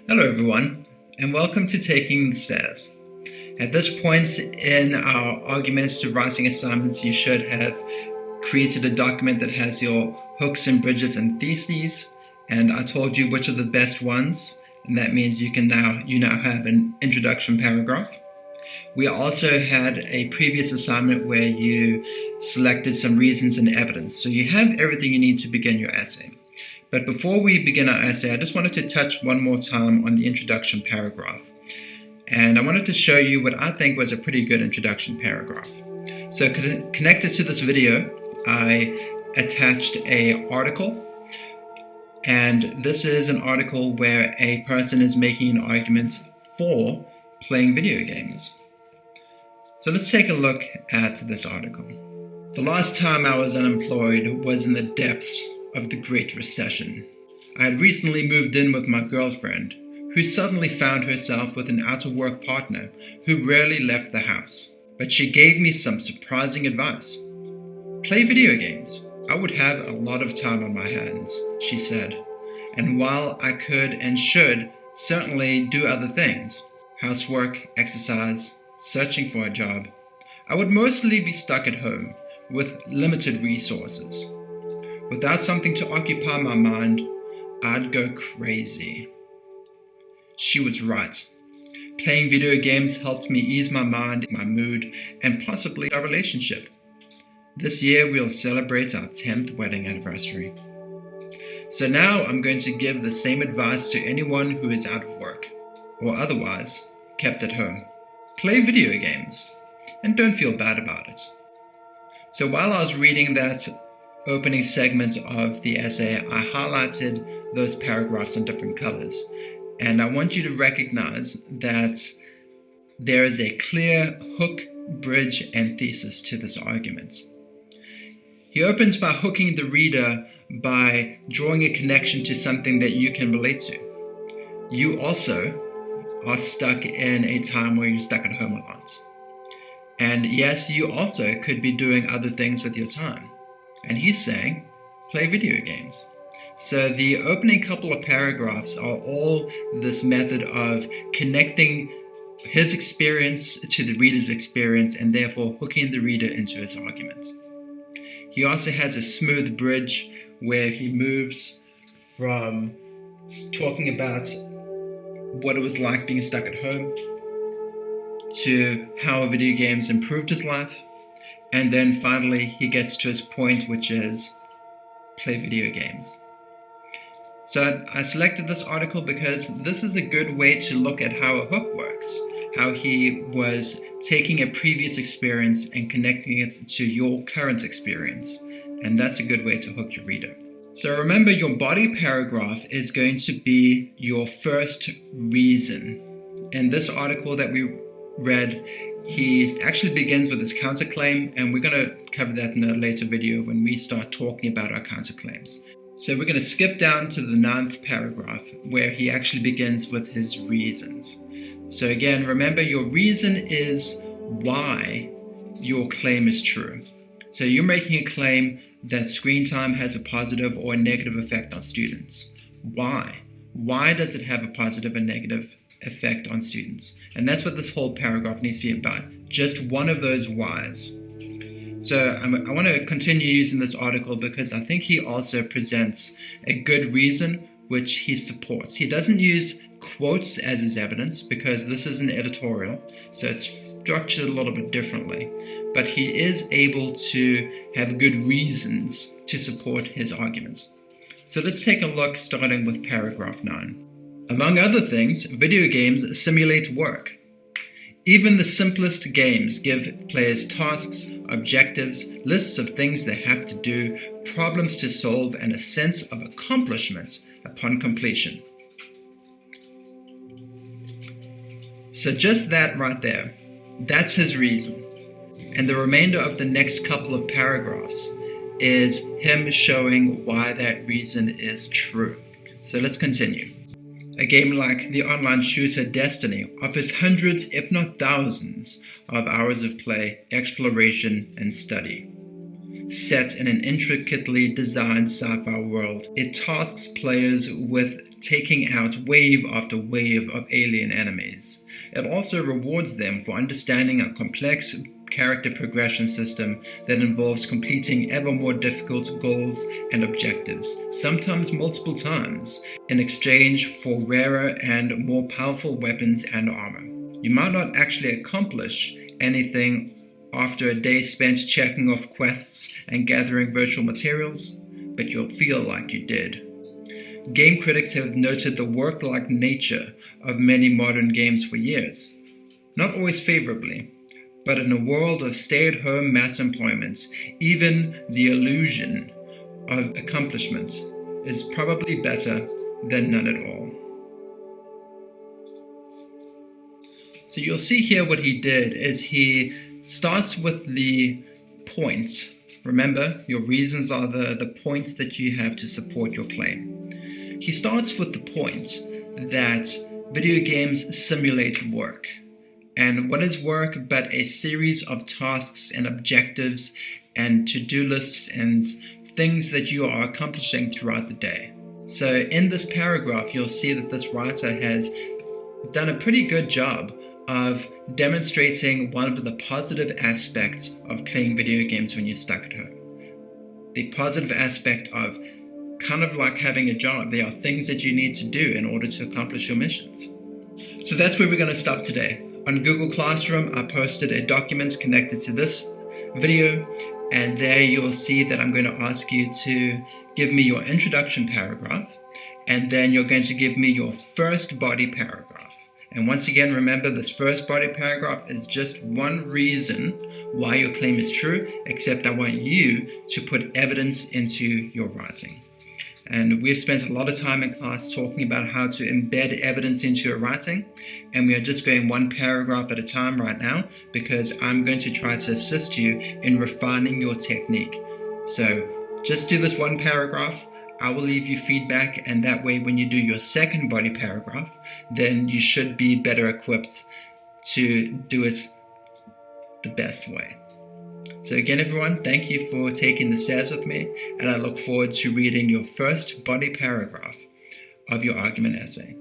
Hello everyone, and welcome to Taking the Stairs. At this point in our arguments to writing assignments, you should have created a document that has your hooks and bridges and theses, and I told you which are the best ones, and that means you now have an introduction paragraph. We also had a previous assignment where you selected some reasons and evidence, so you have everything you need to begin your essay. But before we begin our essay, I just wanted to touch one more time on the introduction paragraph. And I wanted to show you what I think was a pretty good introduction paragraph. So connected to this video, I attached an article. And this is an article where a person is making an argument for playing video games. So let's take a look at this article. The last time I was unemployed was in the depths of the Great Recession. I had recently moved in with my girlfriend, who suddenly found herself with an out-of-work partner who rarely left the house. But she gave me some surprising advice. Play video games. I would have a lot of time on my hands, she said. And while I could and should certainly do other things, housework, exercise, searching for a job, I would mostly be stuck at home with limited resources. Without something to occupy my mind, I'd go crazy. She was right. Playing video games helped me ease my mind, my mood, and possibly our relationship. This year we'll celebrate our 10th wedding anniversary. So now I'm going to give the same advice to anyone who is out of work, or otherwise kept at home. Play video games, and don't feel bad about it. So while I was reading that opening segment of the essay, I highlighted those paragraphs in different colors. And I want you to recognize that there is a clear hook, bridge, and thesis to this argument. He opens by hooking the reader by drawing a connection to something that you can relate to. You also are stuck in a time where you're stuck at home a lot. And yes, you also could be doing other things with your time. And he's saying, play video games. So the opening couple of paragraphs are all this method of connecting his experience to the reader's experience and therefore hooking the reader into his argument. He also has a smooth bridge where he moves from talking about what it was like being stuck at home to how video games improved his life. And then finally, he gets to his point, which is play video games. So I selected this article because this is a good way to look at how a hook works, how he was taking a previous experience and connecting it to your current experience. And that's a good way to hook your reader. So remember, your body paragraph is going to be your first reason. In this article that we read, he actually begins with his counterclaim, and we're going to cover that in a later video when we start talking about our counterclaims. So we're going to skip down to the 9th paragraph where he actually begins with his reasons. So again, remember, your reason is why your claim is true. So you're making a claim that screen time has a positive or a negative effect on students. Why? Why does it have a positive and negative effect on students? And that's what this whole paragraph needs to be about. Just one of those whys. So I want to continue using this article because I think he also presents a good reason which he supports. He doesn't use quotes as his evidence because this is an editorial, so it's structured a little bit differently. But he is able to have good reasons to support his arguments. So let's take a look starting with paragraph 9. Among other things, video games simulate work. Even the simplest games give players tasks, objectives, lists of things they have to do, problems to solve, and a sense of accomplishment upon completion. So just that right there, that's his reason. And the remainder of the next couple of paragraphs is him showing why that reason is true. So let's continue. A game like the online shooter Destiny offers hundreds, if not thousands, of hours of play, exploration, and study. Set in an intricately designed sci-fi world, it tasks players with taking out wave after wave of alien enemies. It also rewards them for understanding a complex character progression system that involves completing ever more difficult goals and objectives, sometimes multiple times, in exchange for rarer and more powerful weapons and armor. You might not actually accomplish anything after a day spent checking off quests and gathering virtual materials, but you'll feel like you did. Game critics have noted the work-like nature of many modern games for years. Not always favorably, but in a world of stay-at-home mass employment, even the illusion of accomplishment is probably better than none at all. So you'll see here what he did is he starts with the points. Remember, your reasons are the points that you have to support your claim. He starts with the point that video games simulate work. And what is work but a series of tasks and objectives and to-do lists and things that you are accomplishing throughout the day. So in this paragraph, you'll see that this writer has done a pretty good job of demonstrating one of the positive aspects of playing video games when you're stuck at home. The positive aspect of kind of like having a job. There are things that you need to do in order to accomplish your missions. So that's where we're going to stop today. On Google Classroom, I posted a document connected to this video, and there you'll see that I'm going to ask you to give me your introduction paragraph, and then you're going to give me your first body paragraph. And once again, remember, this first body paragraph is just one reason why your claim is true, except I want you to put evidence into your writing. And we've spent a lot of time in class talking about how to embed evidence into your writing. And we are just going one paragraph at a time right now because I'm going to try to assist you in refining your technique. So just do this one paragraph. I will leave you feedback, and that way when you do your second body paragraph, then you should be better equipped to do it the best way. So again, everyone, thank you for taking the stairs with me, and I look forward to reading your first body paragraph of your argument essay.